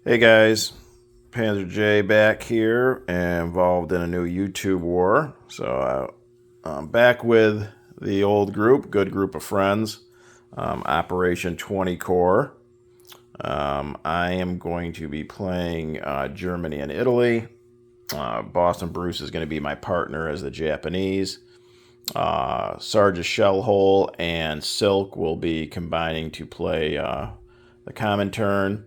Hey guys, Panzer J back here, involved in a new YouTube war. So I'm back with the old group, good group of friends, Operation 20 Core. I am going to be playing Germany and Italy. Boston Bruce is going to be my partner as the Japanese. Sarge Shellhole and Silk will be combining to play the Comintern.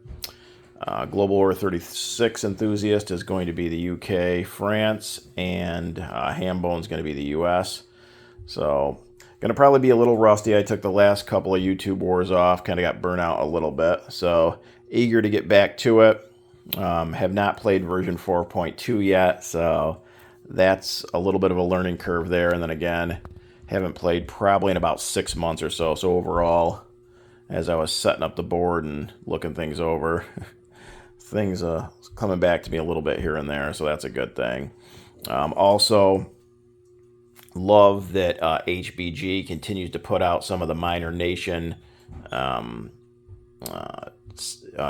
Global War 36 Enthusiast is going to be the UK, France, and Hambone is going to be the US. So, going to probably be a little rusty. I took the last couple of YouTube wars off, kind of got burnt out a little bit. So, eager to get back to it. Have not played version 4.2 yet, so that's a little bit of a learning curve there. And then again, haven't played probably in about 6 months or so. So, overall, as I was setting up the board and looking things over, things coming back to me a little bit here and there, so that's a good thing. Also, love that HBG continues to put out some of the minor nation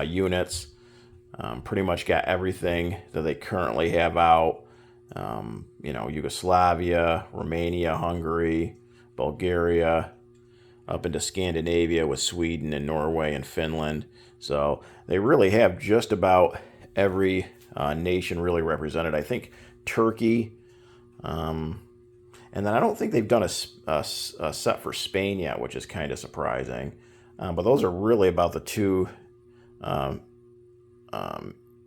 units. Pretty much got everything that they currently have out. Yugoslavia, Romania, Hungary, Bulgaria, up into Scandinavia with Sweden and Norway and Finland. So they really have just about every nation really represented. I think Turkey, and then I don't think they've done a set for Spain yet, which is kind of surprising. But those are really about the two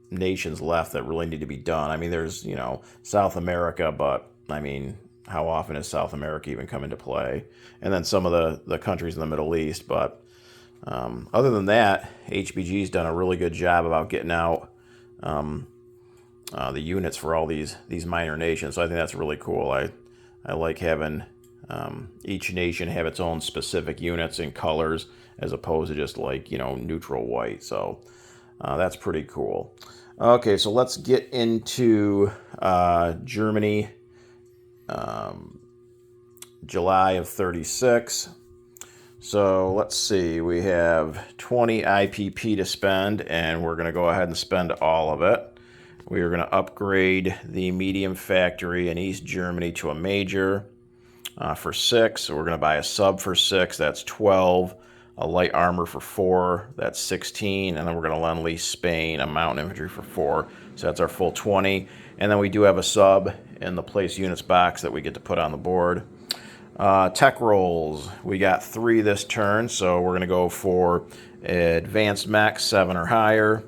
nations left that really need to be done. I mean, there's, South America, but I mean, how often does South America even come into play? And then some of the countries in the Middle East. But other than that, HBG's done a really good job about getting out the units for all these minor nations. So I think that's really cool. I like having each nation have its own specific units and colors as opposed to just like, neutral white. So that's pretty cool. Okay, so let's get into Germany. July of 36. So let's see, we have 20 IPP to spend, and we're going to go ahead and spend all of it. We are going to upgrade the medium factory in East Germany to a major for 6. So we're going to buy a sub for 6, that's 12. A light armor for 4, that's 16. And then we're going to lend lease Spain a mountain infantry for 4. So that's our full 20. And then we do have a sub in the place units box that we get to put on the board. Tech rolls, we got 3 this turn, so we're going to go for advanced mech 7 or higher,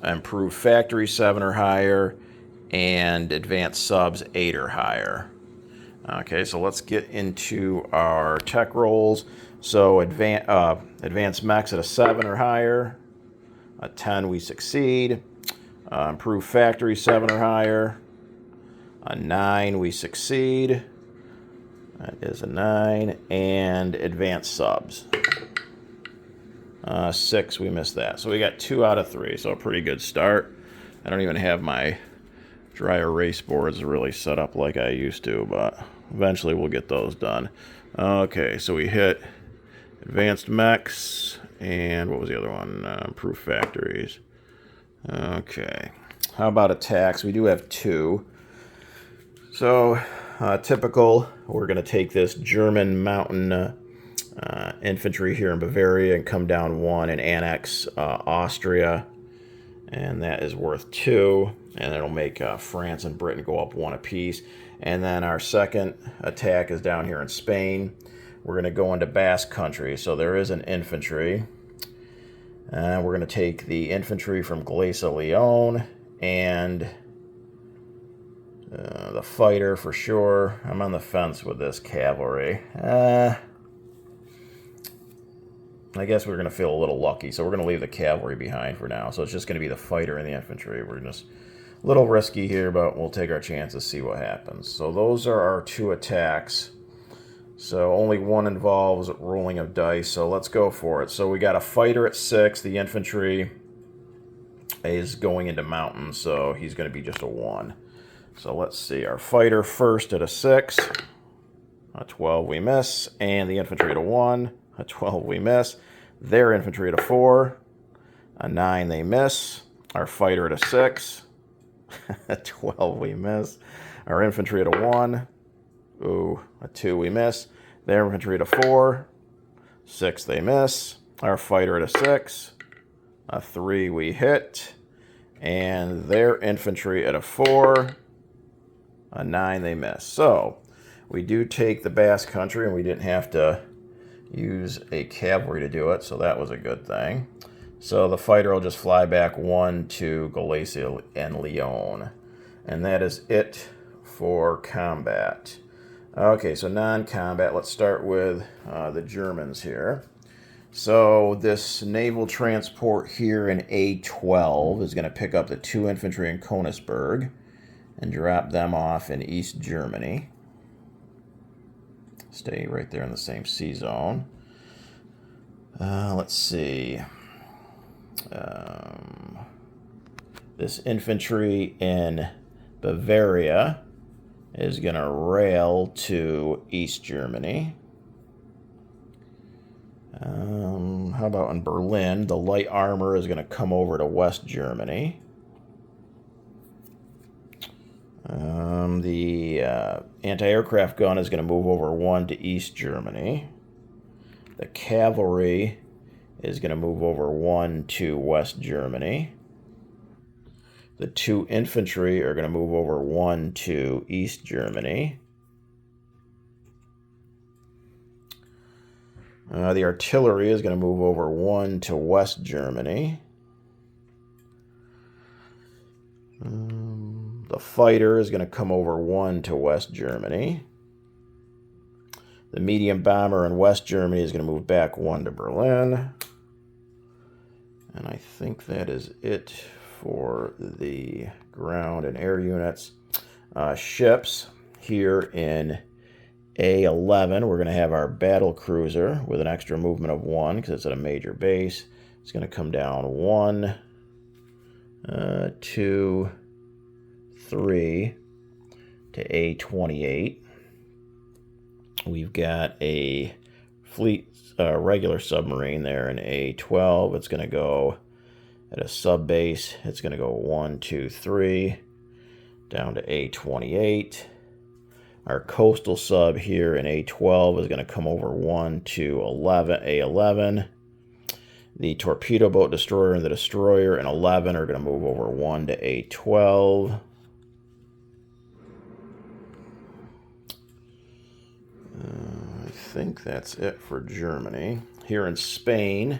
improved factory 7 or higher, and advanced subs 8 or higher. Okay, so let's get into our tech rolls. So advanced mechs at a 7 or higher, a 10 we succeed, improved factory 7 or higher, a 9 we succeed. That is a 9. And advanced subs. 6, we missed that. So we got 2 out of 3, so a pretty good start. I don't even have my dry erase boards really set up like I used to, but eventually we'll get those done. Okay, so we hit advanced mechs, and what was the other one? Improved factories. Okay. How about attacks? We do have 2. So, typical, we're going to take this German mountain infantry here in Bavaria and come down 1 and annex Austria. And that is worth 2. And it'll make France and Britain go up 1 apiece. And then our second attack is down here in Spain. We're going to go into Basque Country. So there is an infantry. We're going to take the infantry from Glace Leon and the fighter for sure. I'm on the fence with this cavalry. I guess we're going to feel a little lucky, so we're going to leave the cavalry behind for now. So it's just going to be the fighter and the infantry. We're just a little risky here, but we'll take our chances, see what happens. So those are our 2 attacks. So only 1 involves rolling of dice, so let's go for it. So we got a fighter at 6. The infantry is going into mountains, so he's going to be just a 1. So let's see, our fighter first at a 6, a 12 we miss, and the infantry at a 1, a 12 we miss, their infantry at a 4, a 9 they miss, Our fighter at a 6. 12 we miss. Our infantry at a 1. Ooh, a 2 we miss. Their infantry at a 4. 6 they miss. Our fighter at a 6. A 3 we hit. And their infantry at a 4. A 9 they miss. So we do take the Basque Country, and we didn't have to use a cavalry to do it, so that was a good thing. So the fighter will just fly back 1 to Galicia and Leon. And that is it for combat. Okay, so non-combat, let's start with the Germans here. So this naval transport here in A12 is going to pick up the 2 infantry in Königsberg and drop them off in East Germany. Stay right there in the same sea zone. Let's see. This infantry in Bavaria is going to rail to East Germany. How about in Berlin? The light armor is going to come over to West Germany. The anti-aircraft gun is going to move over 1 to East Germany. The cavalry is going to move over 1 to West Germany. The 2 infantry are going to move over 1 to East Germany. The artillery is going to move over 1 to West Germany. The fighter is going to come over 1 to West Germany. The medium bomber in West Germany is going to move back 1 to Berlin. And I think that is it for the ground and air units. Ships here in A11, we're going to have our battle cruiser with an extra movement of 1 because it's at a major base. It's going to come down 1, 2, 3 to A28. We've got a fleet regular submarine there in A12. It's going to go at a sub base. It's going to go 1, 2, 3 down to A28. Our coastal sub here in A12 is going to come over 1 to A11. The torpedo boat destroyer and the destroyer in 11 are going to move over 1 to A12. I think that's it for Germany. Here in Spain,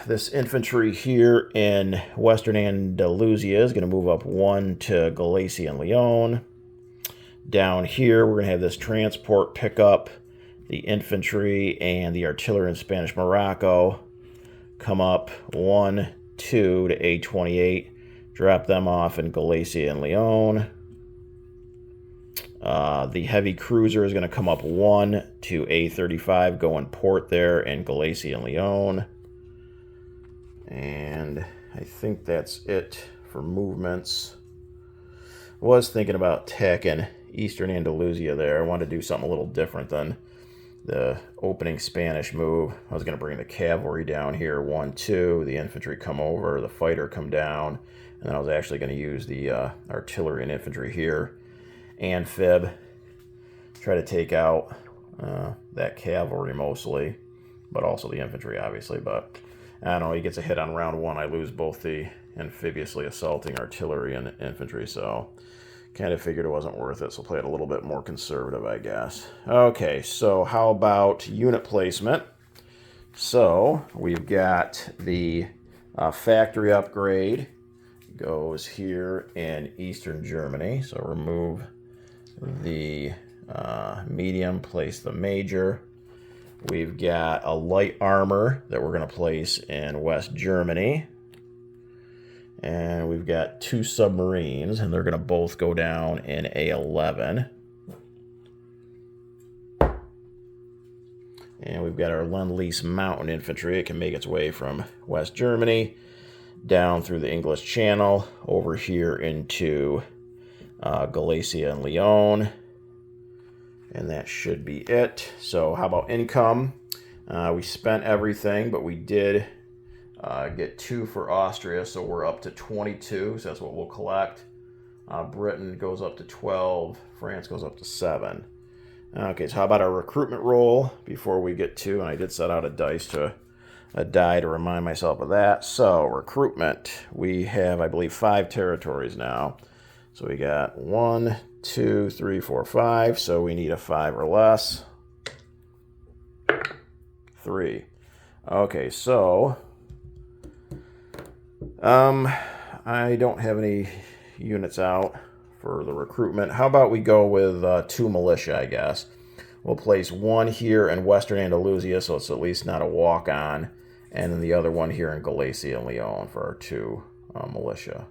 this infantry here in Western Andalusia is going to move up 1 to Galicia and Leon. Down here, we're going to have this transport pick up the infantry and the artillery in Spanish Morocco. Come up 1, 2 to A28. Drop them off in Galicia and Leon. The heavy cruiser is going to come up 1 to A35, go in port there in Galicia and Leon. And I think that's it for movements. Was thinking about tacking Eastern Andalusia there. I wanted to do something a little different than the opening Spanish move. I was going to bring the cavalry down here, 1, 2, the infantry come over, the fighter come down, and then I was actually going to use the artillery and infantry here. Amphib, try to take out that cavalry mostly, but also the infantry obviously. But I don't know, he gets a hit on round 1. I lose both the amphibiously assaulting artillery and infantry, so kind of figured it wasn't worth it, so play it a little bit more conservative, I guess. Okay, so how about unit placement? So we've got the factory upgrade goes here in Eastern Germany, so remove the medium, place the major. We've got a light armor that we're going to place in West Germany. And we've got 2 submarines, and they're going to both go down in A11. And we've got our Lend-Lease mountain infantry. It can make its way from West Germany down through the English Channel over here into Galicia and Leon. And that should be it. So how about income? We spent everything, but we did Get 2 for Austria, so we're up to 22, so that's what we'll collect. Britain goes up to 12, France goes up to 7. Okay, so how about our recruitment roll before we get to, and I did set out a die to remind myself of that. So recruitment, we have, I believe, 5 territories now. So we got 1, 2, 3, 4, 5, so we need a 5 or less. 3. Okay, so I don't have any units out for the recruitment. How about we go with 2 militia, I guess. We'll place 1 here in Western Andalusia, so it's at least not a walk-on, and then the other one here in Galicia and Leon for our 2 militia.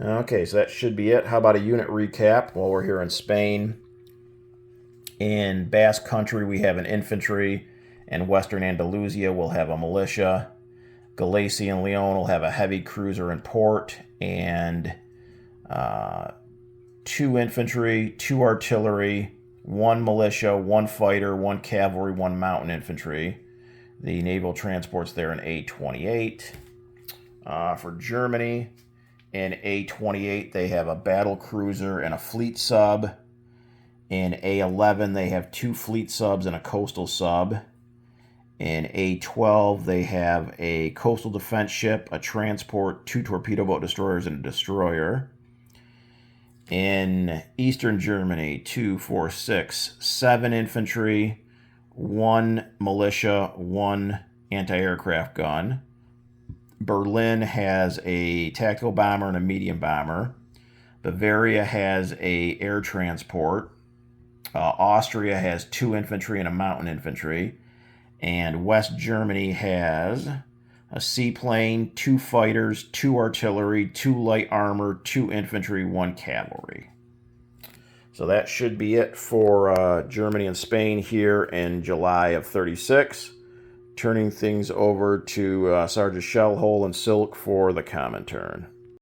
Okay, so that should be it. How about a unit recap? Well, we're here in Spain. In Basque Country, we have an infantry. In Western Andalusia, we'll have a militia. Galicia and Leon will have a heavy cruiser in port, and 2 infantry, 2 artillery, 1 militia, 1 fighter, 1 cavalry, 1 mountain infantry. The naval transport's there in A28. For Germany, in A28, they have a battle cruiser and a fleet sub. In A11, they have 2 fleet subs and a coastal sub. In A12, they have a coastal defense ship, a transport, 2 torpedo boat destroyers, and a destroyer. In Eastern Germany, 2, 4, 6, 7 infantry, 1 militia, 1 anti-aircraft gun. Berlin has a tactical bomber and a medium bomber. Bavaria has a air transport. Austria has 2 infantry and a mountain infantry. And West Germany has a seaplane, 2 fighters, 2 artillery, 2 light armor, 2 infantry, 1 cavalry. So that should be it for Germany and Spain here in July of 36. Turning things over to Sarge's Shellhole and Silk for the common turn.